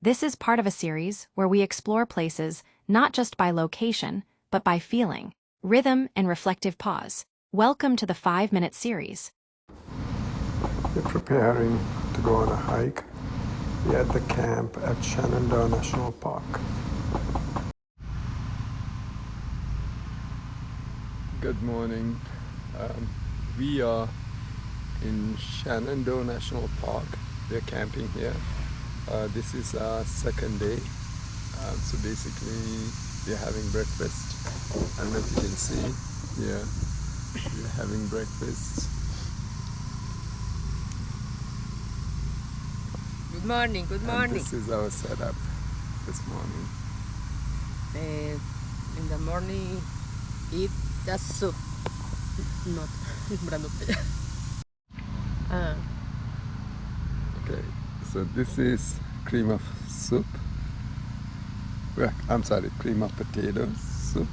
This is part of a series where we explore places not just by location, but by feeling, rhythm, and reflective pause. Welcome to the 5-minute series. We're preparing to go on a hike. We're at the camp at Shenandoah National Park. Good morning. We are in Shenandoah National Park. We're camping here. This is our second day. So basically we're having breakfast. I don't know if you can see. Yeah, we're having breakfast. Good morning, good morning. And this is our setup this morning. In the morning, eat the soup. Not Okay, so this is cream of soup. Well, I'm sorry, cream of potatoes soup.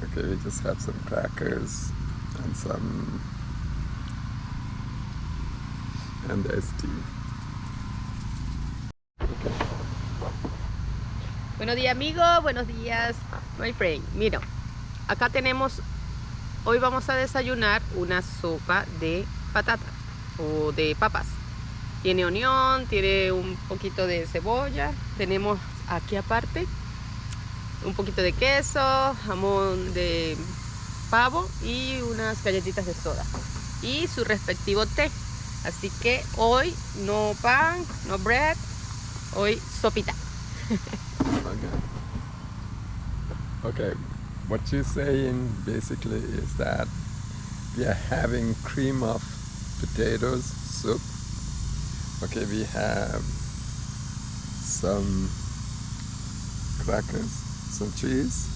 Okay, we just have some crackers and there's tea. Okay. Buenos días, amigos. Buenos días, my friend. Mira, acá tenemos, hoy vamos a desayunar una sopa de patata o de papas. Tiene onión, tiene un poquito de cebolla. Tenemos aquí aparte un poquito de queso, jamón de pavo y unas galletitas de soda. Y su respectivo té. Así que hoy no pan, no bread, hoy sopita. Okay, what you're saying basically is that we are having cream of potatoes soup. Okay, we have some crackers, some cheese,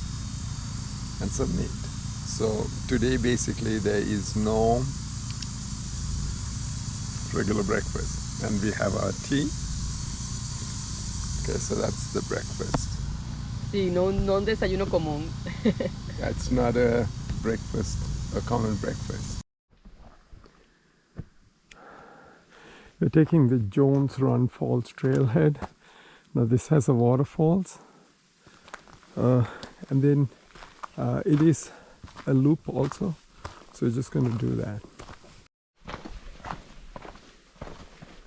and some meat. So today basically there is no regular breakfast, and we have our tea. Okay, so that's the breakfast. Sí, no un desayuno común. That's not a breakfast, a common breakfast. We're taking the Jones Run Falls trailhead. Now this has a waterfalls, and then it is a loop also, so we're just going to do that.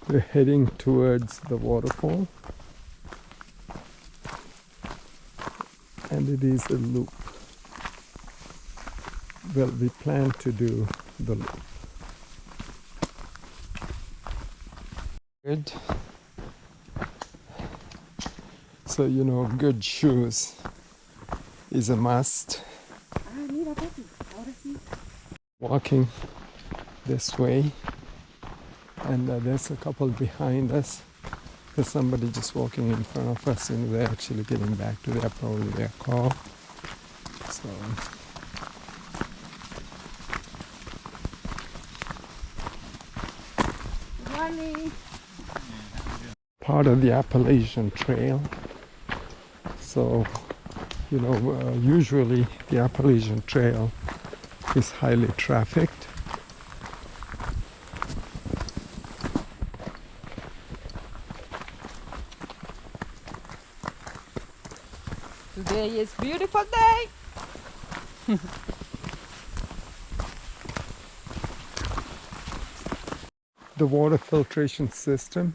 We're heading towards the waterfall, and it is a loop. Well, we plan to do the loop. Good. So, you know, good shoes is a must. Walking this way, and there's a couple behind us. There's somebody just walking in front of us, and they're actually getting back to probably their car. So Good morning. part of the Appalachian Trail. So, you know, usually the Appalachian Trail is highly trafficked. Today is beautiful day. The water filtration system.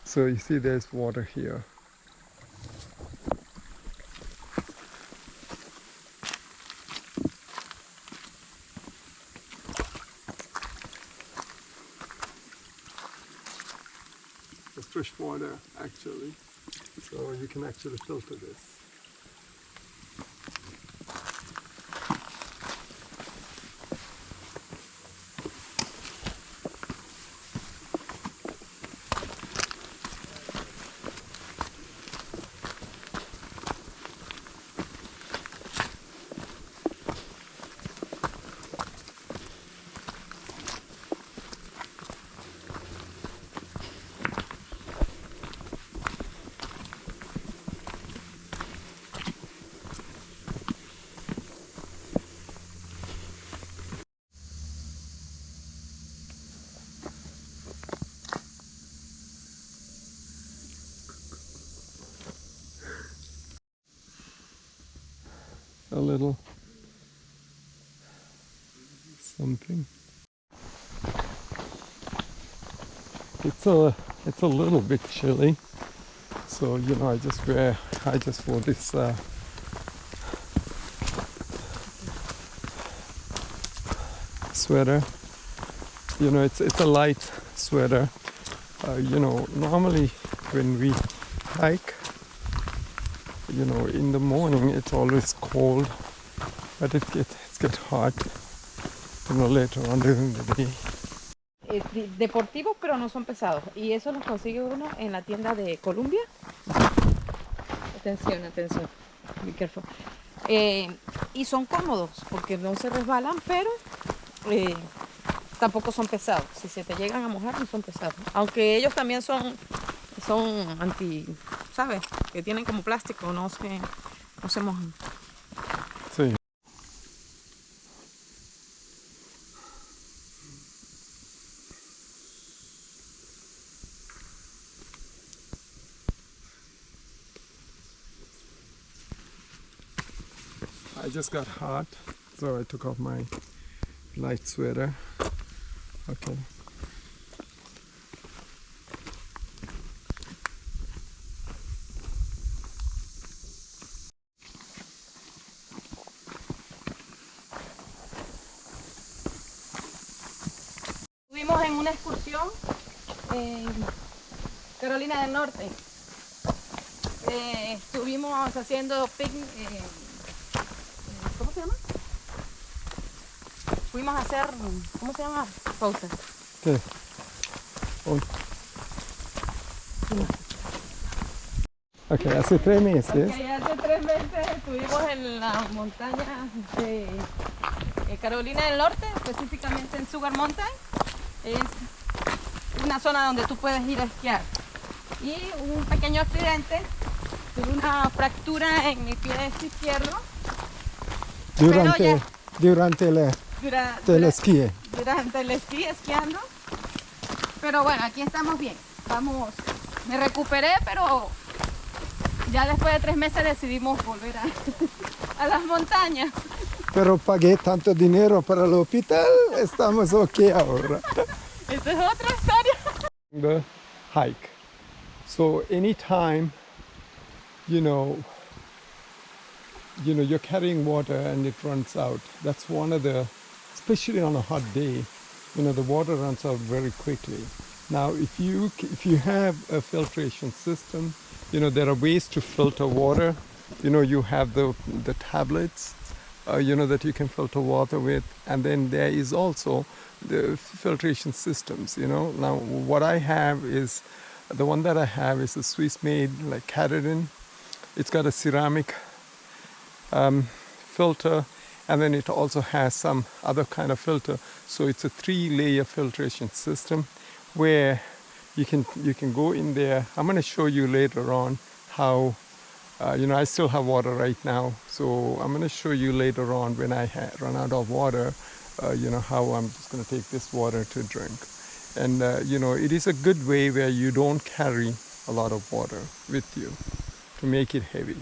So you see there's water here. It's fresh water actually, so you can actually filter this. a little something. It's a little bit chilly, so you know I just wore this sweater. You know, it's a light sweater. You know, normally when we hike, you know, in the morning it's always cold, but it gets hot, you know, later on during the day. Deportivos, pero no son pesados. Y eso los consigue uno en la tienda de Columbia. Atención, atención. Be careful. Y son cómodos porque no se resbalan, pero tampoco son pesados. Si se te llegan a mojar, no son pesados. Aunque ellos también son anti, ¿sabes? Que tienen como plástico, no se mojan. Sí. I just got hot, so I took off my light sweater. Okay. Estuvimos en una excursión en Carolina del Norte. Estuvimos haciendo picnic. ¿Cómo se llama? Fuimos a hacer, ¿cómo se llama? Pausa. ¿Qué? Oh. Ok, hace 3 meses. Okay, hace 3 meses estuvimos en las montañas de Carolina del Norte, específicamente en Sugar Mountain. Es una zona donde tú puedes ir a esquiar. Y hubo un pequeño accidente, tuve una fractura en mi pie izquierdo. Durante el esquí. Durante el esquí, esquiando. Pero bueno, aquí estamos bien. Me recuperé, pero ya después de 3 meses decidimos volver a las montañas. Pero pagué tanto dinero para el hospital, estamos ok ahora. Esa es otra historia. The hike. So anytime, you know, you're carrying water and it runs out. That's one of the, especially on a hot day, you know, the water runs out very quickly. Now, if you have a filtration system, you know, there are ways to filter water. You know, you have the tablets, you know, that you can filter water with, and then there is also the filtration systems, you know. Now, what I have is, the one that I have is a Swiss-made, like Caradin. It's got a ceramic filter, and then it also has some other kind of filter. So it's a 3-layer filtration system where you can go in there. I'm going to show you later on how, you know, I still have water right now, so I'm going to show you later on when I run out of water, you know, how I'm just going to take this water to drink. And you know, it is a good way where you don't carry a lot of water with you to make it heavy.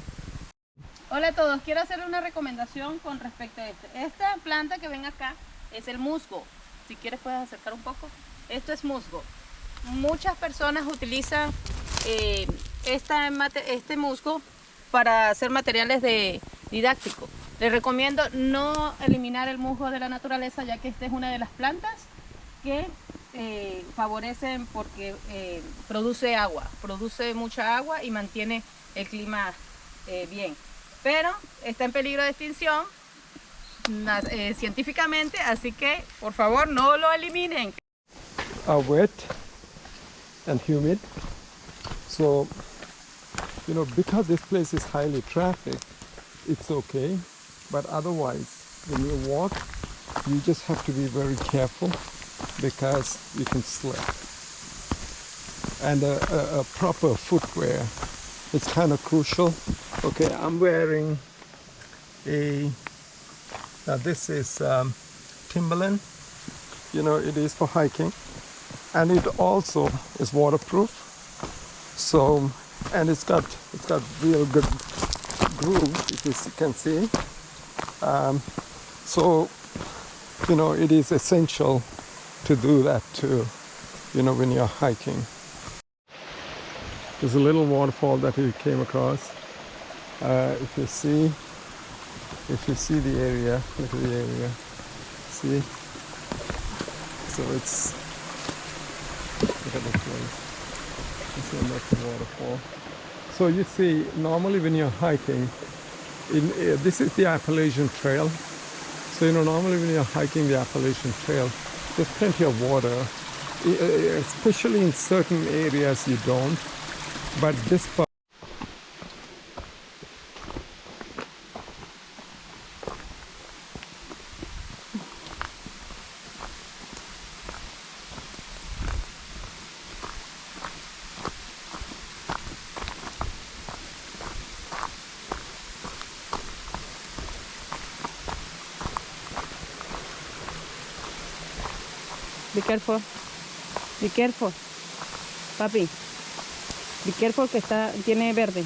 Hola a todos, quiero hacer una recomendación con respecto a esto. Esta planta que ven acá es el musgo. Si quieres puedes acercar un poco. Esto es musgo. Muchas personas utilizan este musgo para hacer materiales didácticos. Les recomiendo no eliminar el musgo de la naturaleza, ya que esta es una de las plantas que favorecen porque produce agua, produce mucha agua y mantiene el clima bien. Pero está en peligro de extinción científicamente, así que por favor no lo eliminen. Wet and humid, so you know, because this place is highly trafficked, it's okay, but otherwise when you walk you just have to be very careful because you can slip. And a proper footwear is kind of crucial. Okay, I'm wearing now this is Timberland. You know, it is for hiking, and it also is waterproof. So, and it's got real good grooves, if you can see. So, you know, it is essential to do that too, you know, when you're hiking. There's a little waterfall that we came across. If you see the area, look at the area. See? So it's, look at the place. This is the waterfall. So you see, normally when you're hiking, this is the Appalachian Trail. So, you know, normally when you're hiking the Appalachian Trail, there's plenty of water, especially in certain areas you don't. But this part, Be careful. Be careful. Papi. Be careful que tiene verde.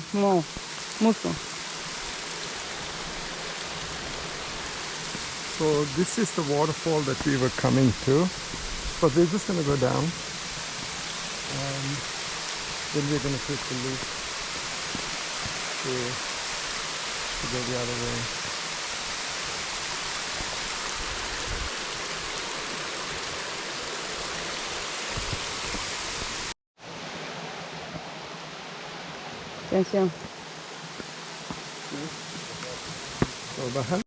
Musgo. so this is the waterfall that we were coming to. But we're just going to go down. Then we're going to take the loop to go the other way. Atención. So baja.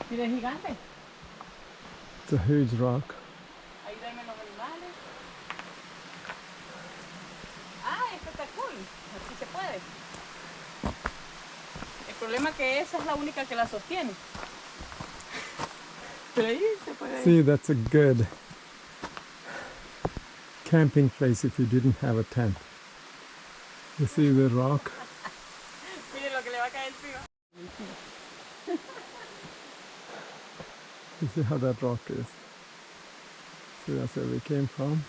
Mira, es gigante. It's a huge rock. Ahí duermen los animales. Ah, esto está cool. Así se puede. El problema es que esa es la única que la sostiene. Pero ahí se puede. See, that's a good camping place if you didn't have a tent. You see the rock? Mire lo que le va a caer encima. You see how that rock is? See, that's where we came from.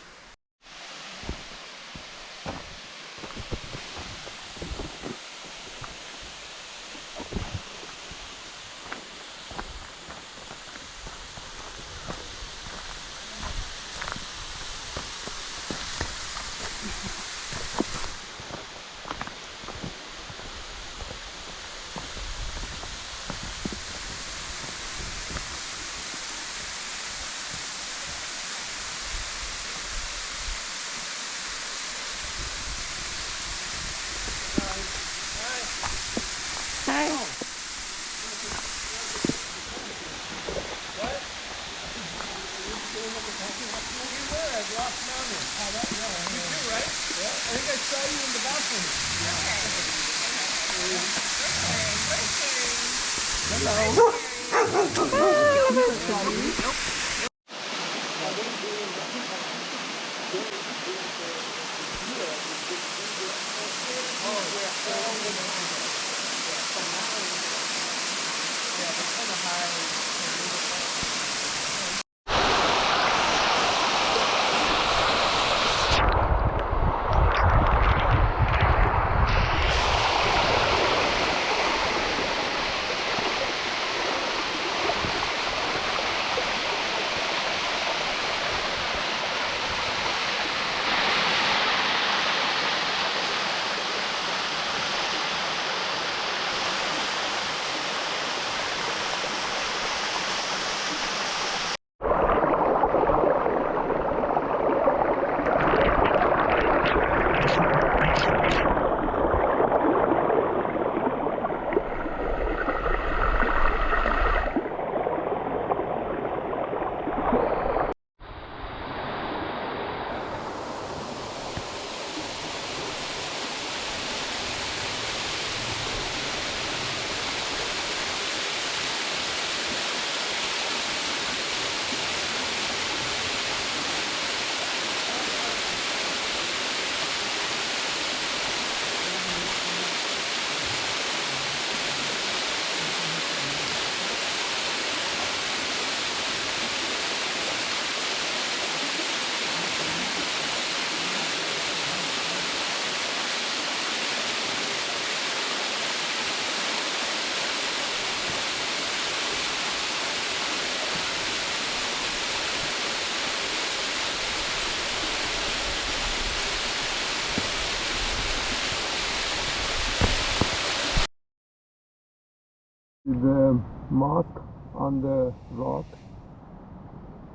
the mark on the rock.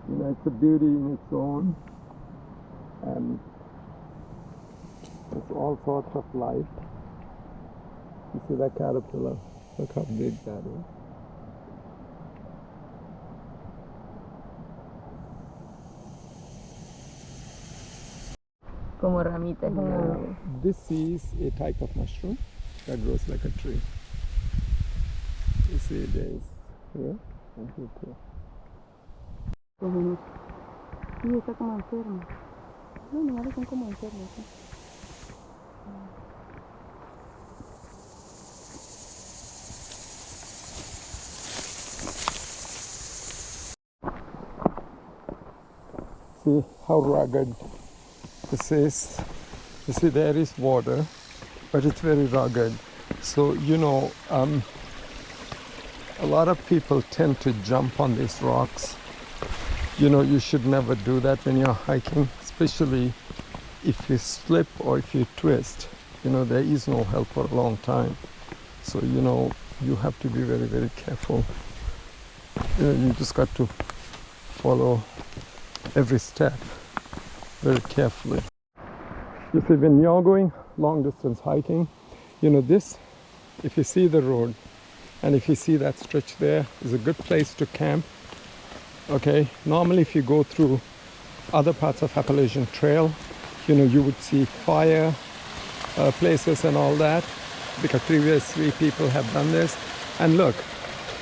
You know, it's a beauty in its own, and there's all sorts of life. You see that caterpillar? Look how big that is. Como ramitas. Now, this is a type of mushroom that grows like a tree. You see there is here and here too. Sí, está como enfermo. Los animales son como enfermos. ¿Sí? See how rugged this is. You see there is water, but it's very rugged. So, you know, a lot of people tend to jump on these rocks. You know, you should never do that when you're hiking, especially if you slip or if you twist. You know, there is no help for a long time. So, you know, you have to be very, very careful. You know, you just got to follow every step very carefully. You see, when you're going long distance hiking, you know, this, if you see the road and if you see that stretch there, is a good place to camp. Okay, normally if you go through other parts of Appalachian Trail, you know, you would see fire places and all that, because previously people have done this. And look,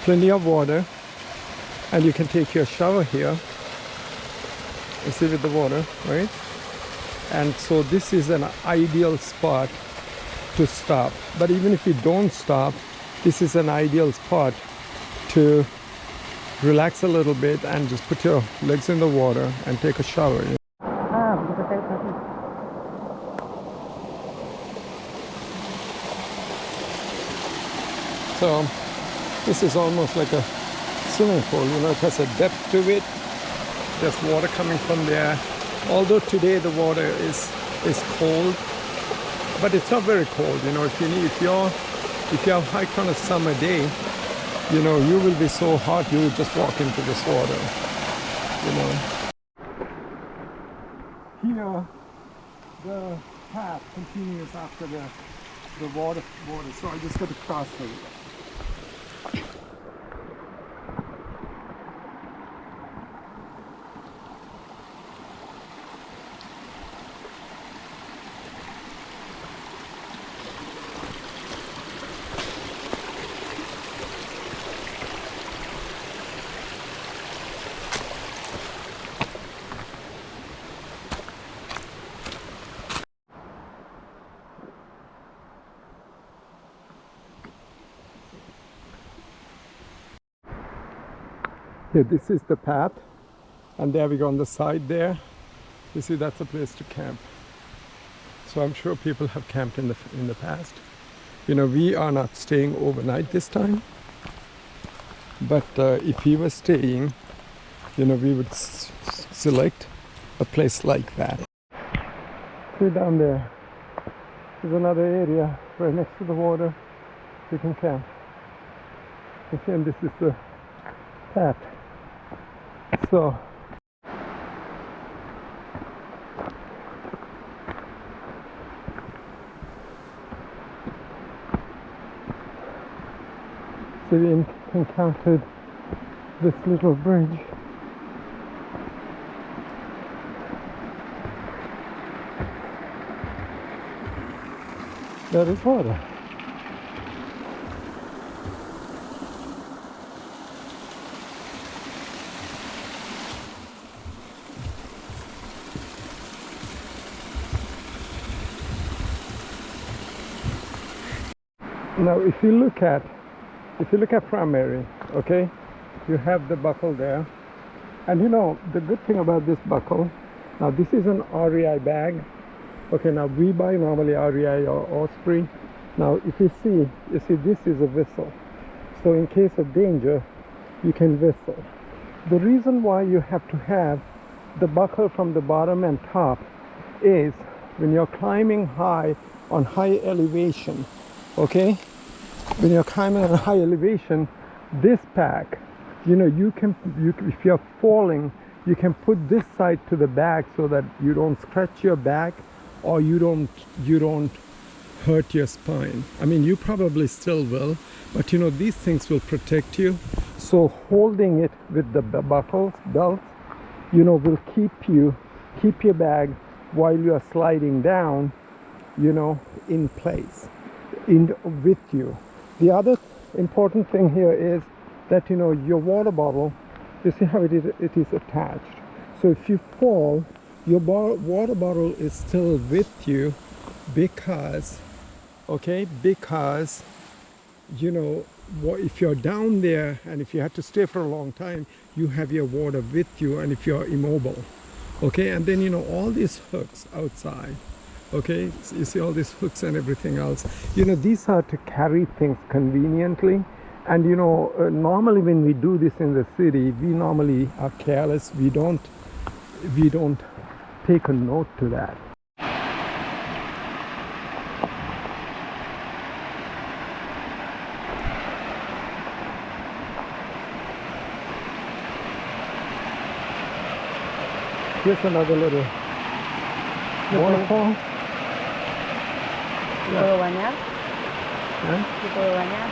plenty of water, and you can take your shower here. You see with the water, right? And so this is an ideal spot to stop. But even if you don't stop, this is an ideal spot to relax a little bit and just put your legs in the water and take a shower. So this is almost like a swimming pool, you know, it has a depth to it. There's water coming from there. Although today the water is cold, but it's not very cold. You know, if you're hiked on a summer day, you know, you will be so hot you will just walk into this water. You know. Here, the path continues after the water. So I just got to cross the river. Here, this is the path, and there we go on the side there. You see, that's a place to camp. So I'm sure people have camped in the past. You know, we are not staying overnight this time, but if we were staying, you know, we would select a place like that. See down there, there's another area right next to the water. You can camp. You see, and this is the path. So we encountered this little bridge. There is water. Now, if you look at primary, okay, you have the buckle there, and you know the good thing about this buckle. Now, this is an REI bag. Okay, now we buy normally REI or Osprey. Now, if you see this is a whistle. So in case of danger, you can whistle. The reason why you have to have the buckle from the bottom and top is when you're climbing high on high elevation. Okay, when you're climbing on a high elevation, this pack, you know, if you're falling, you can put this side to the back so that you don't scratch your back or you don't hurt your spine. I mean, you probably still will, but you know, these things will protect you. So holding it with the belts, you know, will keep your bag while you are sliding down, you know, in place, with you. The other important thing here is that, you know, your water bottle, you see how it is attached. So if you fall, your water bottle is still with you because, you know, if you're down there and if you have to stay for a long time, you have your water with you, and if you're immobile, okay. And then, you know, all these hooks outside, okay, so you see all these hooks and everything else, you know, these are to carry things conveniently. And you know, normally when we do this in the city, we normally are careless. We don't take a note to that. Here's another little waterfall. ¿Puedo bañar? Yeah. ¿Sí puedo bañar?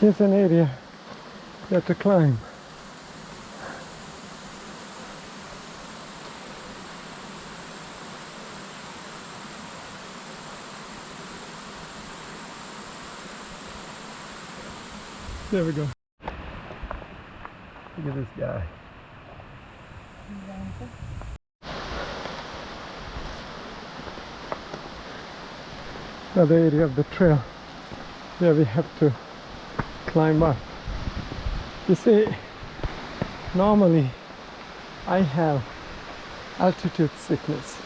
Here's an area you have to climb. There we go. Look at this guy. Another area of the trail. Yeah, we have to climb up. You see, normally I have altitude sickness,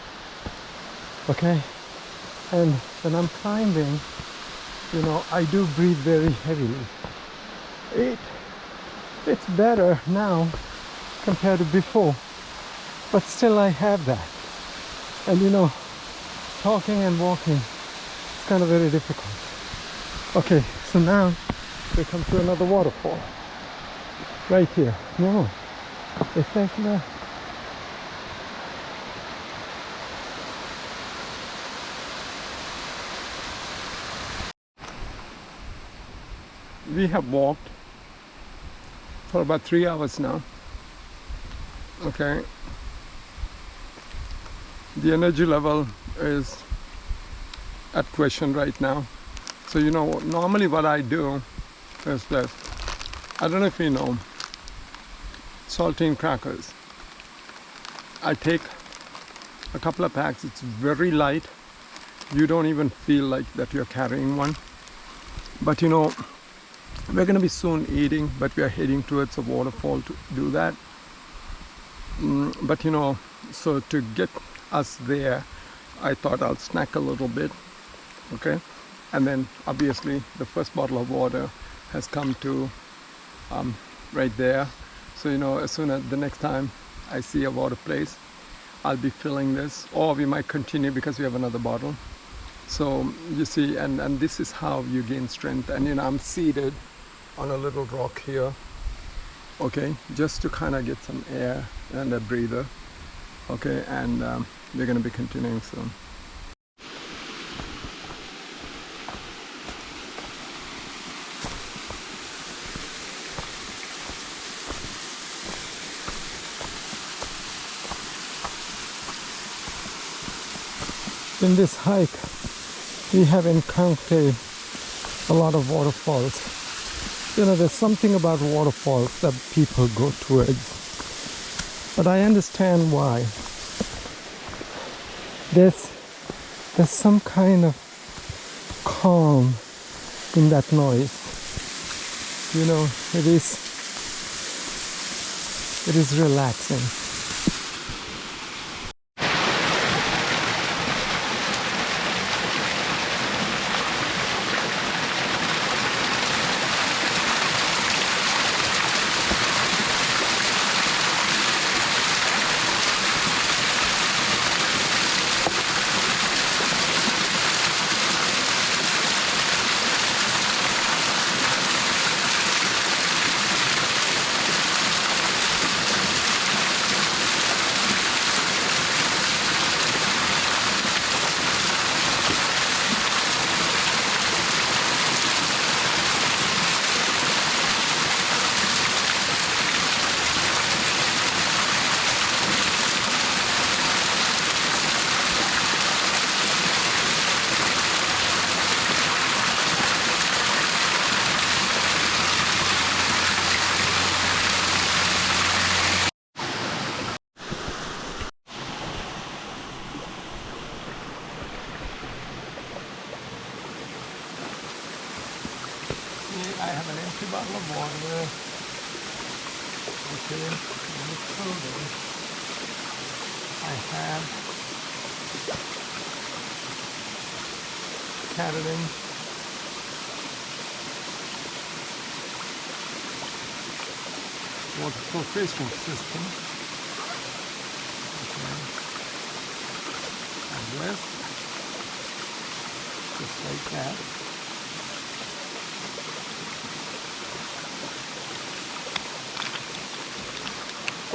okay, and when I'm climbing, you know, I do breathe very heavily. It's better now compared to before, but still I have that. And you know, talking and walking, it's kind of very difficult. Okay, so now we come to another waterfall right here. No, it's like no. We have walked for about 3 hours now. Okay, the energy level is at question right now. So you know, normally what I do is this. I don't know if you know, saltine crackers. I take a couple of packs. It's very light. You don't even feel like that you're carrying one. But you know, we're going to be soon eating, but we are heading towards a waterfall to do that. But you know, so to get us there, I thought I'll snack a little bit, okay? And then obviously the first bottle of water has come to right there. So you know, as soon as the next time I see a water place, I'll be filling this, or we might continue because we have another bottle. So you see, and this is how you gain strength. And you know, I'm seated on a little rock here, okay, just to kind of get some air and a breather, okay, and we're going to be continuing soon. In this hike, we have encountered a lot of waterfalls. You know, there's something about waterfalls that people go towards, but I understand why. There's some kind of calm in that noise. You know, it is relaxing. bottle of water. Okay, and it's filled. I have Canadian water filtration system. Okay. And this, just like that.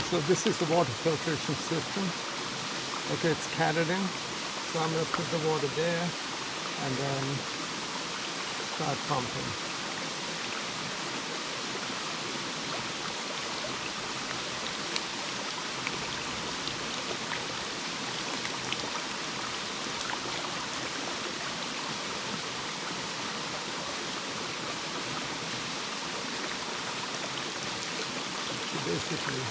So this is the water filtration system. Okay, it's Canadian. So I'm going to put the water there and then start pumping. So basically,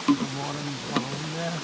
the water is all in there.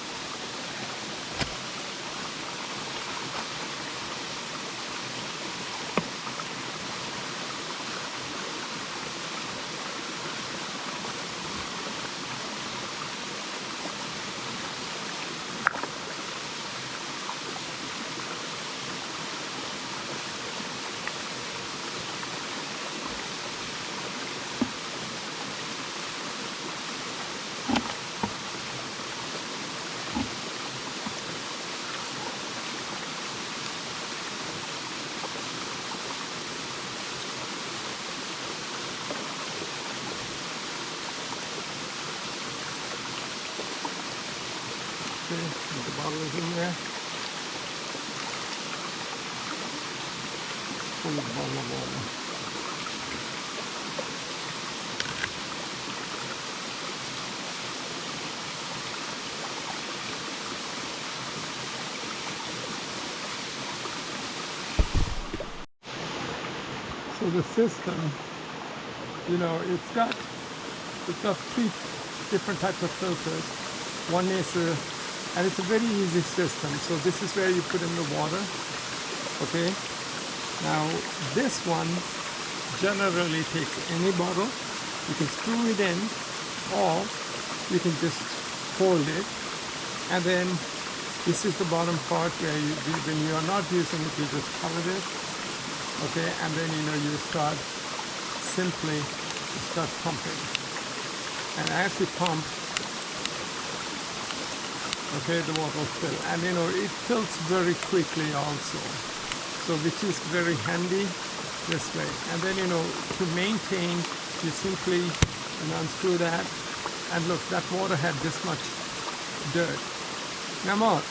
The bottle is in there. Full bottle of water. So the system, you know, it's got three different types of filters. One is and it's a very easy system. So this is where you put in the water. Okay. Now this one generally takes any bottle. You can screw it in, or you can just hold it. And then this is the bottom part where when you are not using it, you just cover it. Okay. And then you start simply pumping. And as you pump, okay, the water will fill, and it fills very quickly also, so which is very handy this way. And then to maintain, you simply unscrew that, and look, that water had this much dirt. Now more,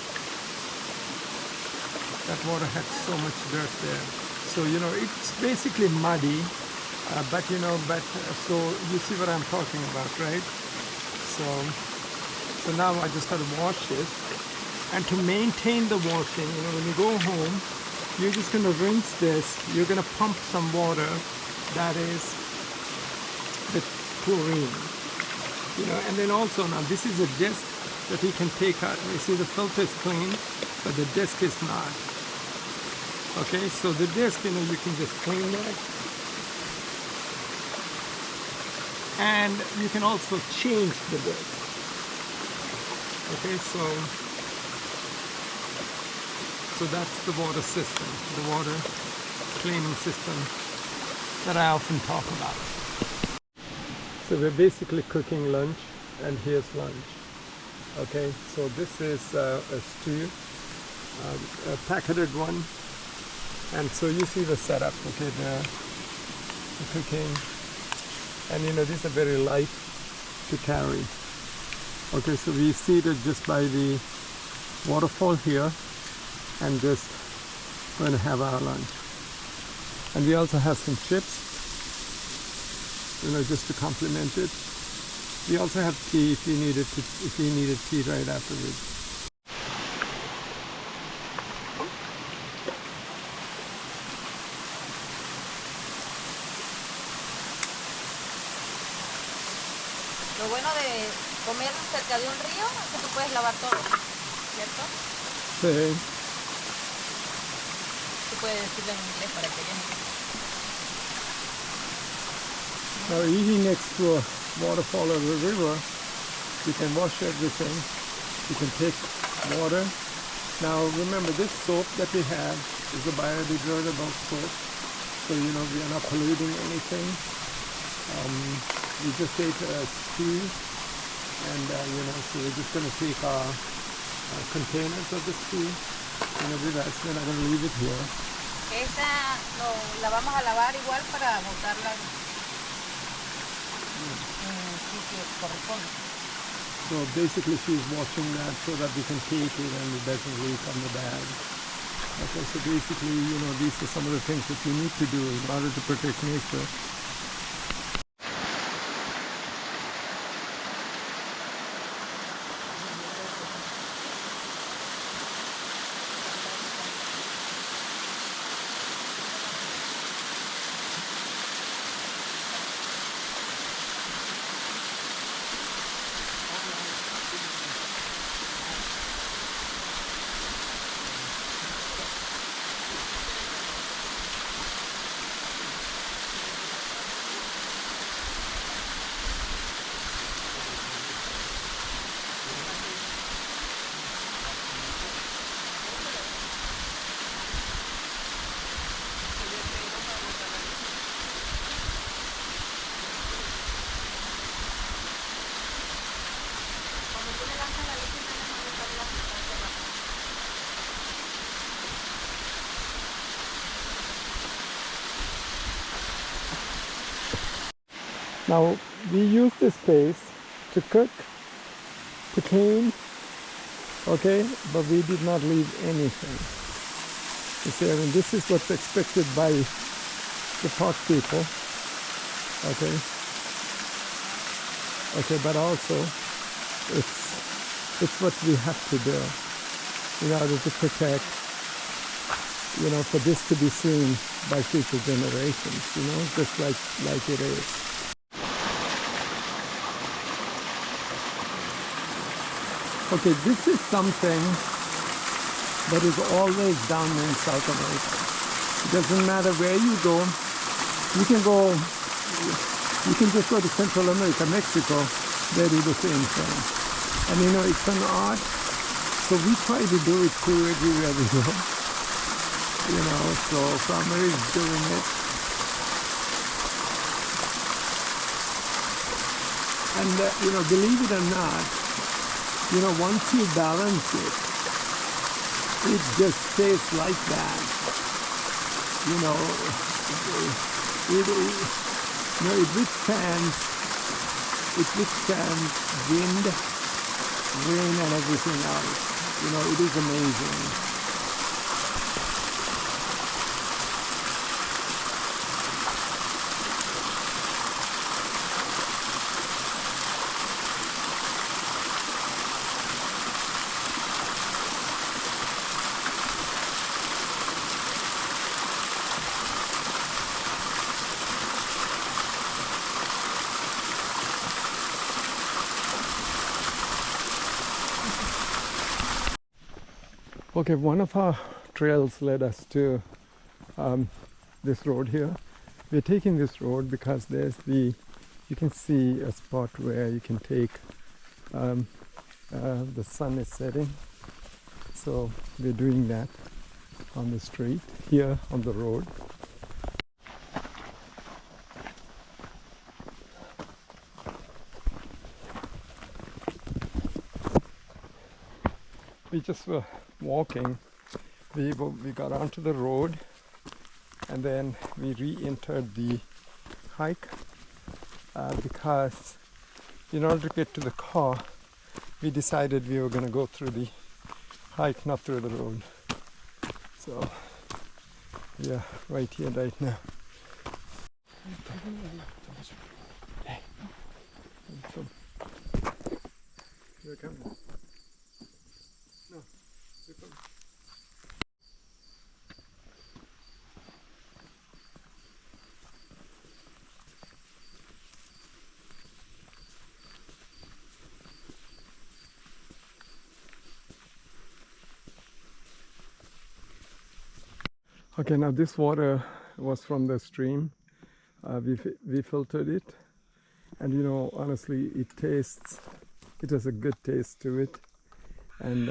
that water had so much dirt there, so it's basically muddy, but so you see what I'm talking about, right? So now I just got to wash it, and to maintain the washing, when you go home, you're just going to rinse this. You're going to pump some water that is with chlorine, and then also now this is a disc that you can take out. You see the filter is clean, but the disc is not. Okay, so the disc, you can just clean that, and you can also change the disc. Okay, so that's the water system, the water cleaning system that I often talk about. So we're basically cooking lunch, and here's lunch. Okay, so this is a stew, a packeted one, and so you see the setup. Okay, the cooking, and these are very light to carry. Okay, so we seated just by the waterfall here and just going to have our lunch. And we also have some chips, just to complement it. We also have tea if you needed tea right afterwards. Lo bueno de comer cerca de un río es que tú puedes lavar todo, ¿cierto? Sí. Tú puedes decirlo en inglés para que vean. Now eating next to a waterfall or a river, you can wash everything. You can take water. Now remember, this soap that we have is a biodegradable soap, so you know we are not polluting anything. We just ate stew, and you know, so we're just going to take our containers of the stew and every rest. We're not going to leave it here. Esta la vamos a lavar igual para botarla en sitio corresponde. So basically she's washing that so that we can take it and it doesn't leak on the bag. Okay, so basically, you know, these are some of the things that we need to do in order to protect nature. Now, we use this space to cook, to clean, okay, but we did not leave anything. You see, I mean, this is what's expected by the park people, okay? Okay, but also, it's what we have to do in order to protect, you know, for this to be seen by future generations, you know, just like it is. Okay, this is something that is always done in South America. It doesn't matter where you go. You can just go to Central America, Mexico, they do the same thing. And you know, it's an art, so we try to do it too everywhere we go. You know, so farmer is doing it. And you know, believe it or not, you know, once you balance it, it just stays like that. You know, it withstands wind, rain, and everything else. You know, it is amazing. Okay, one of our trails led us to this road here. We're taking this road because there's you can see a spot where you can take, the sun is setting. So we're doing that on the street here on the road. We just were walking. We got onto the road and then we re-entered the hike because in order to get to the car, we decided we were going to go through the hike, not through the road. So yeah, right here, right now. Hey, you're coming. No, you're coming. Okay, now this water was from the stream. We filtered it, and you know, honestly, it has a good taste to it, and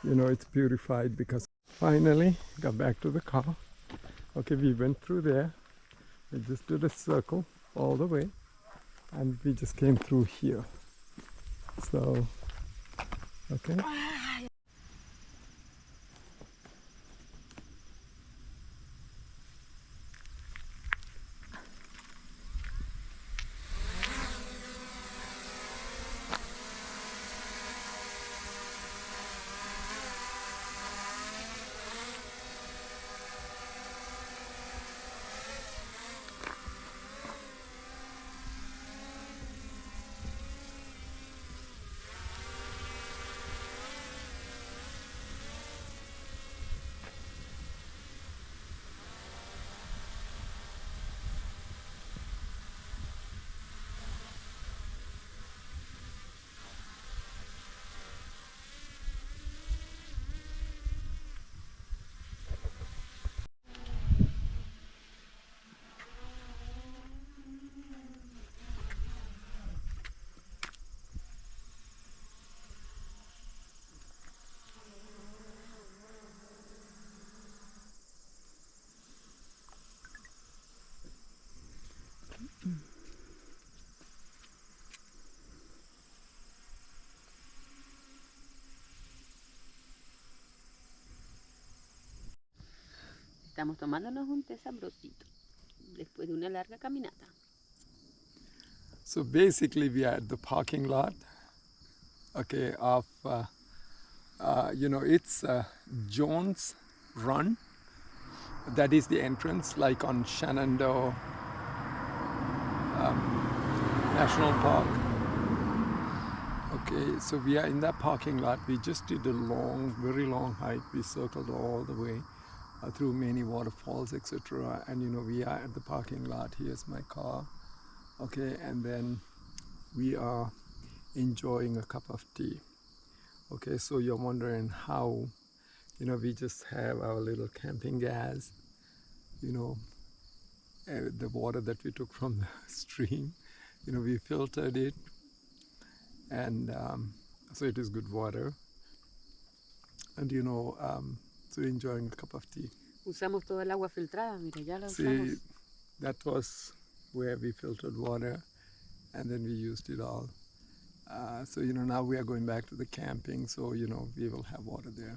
you know, it's purified because finally got back to the car. Okay, we went through there. We just did a circle all the way, and we just came through here. So, okay. Estamos tomándonos un té sabrosito después de una larga caminata. So basically, we are at the parking lot. Okay, of you know, it's Jones Run. That is the entrance, like on Shenandoah National Park. Okay, so we are in that parking lot. We just did a long, very long hike. We circled all the way through many waterfalls, etc. And you know, we are at the parking lot. Here's my car. Okay, and then we are enjoying a cup of tea. Okay, so you're wondering how, you know, we just have our little camping gas, you know, the water that we took from the stream, you know, we filtered it, and so it is good water, and you know, so enjoying a cup of tea. Usamos todo el agua filtrada, mire, ya la See, usamos. that was where we filtered water, and then we used it all. So you know, now we are going back to the camping, so you know, we will have water there.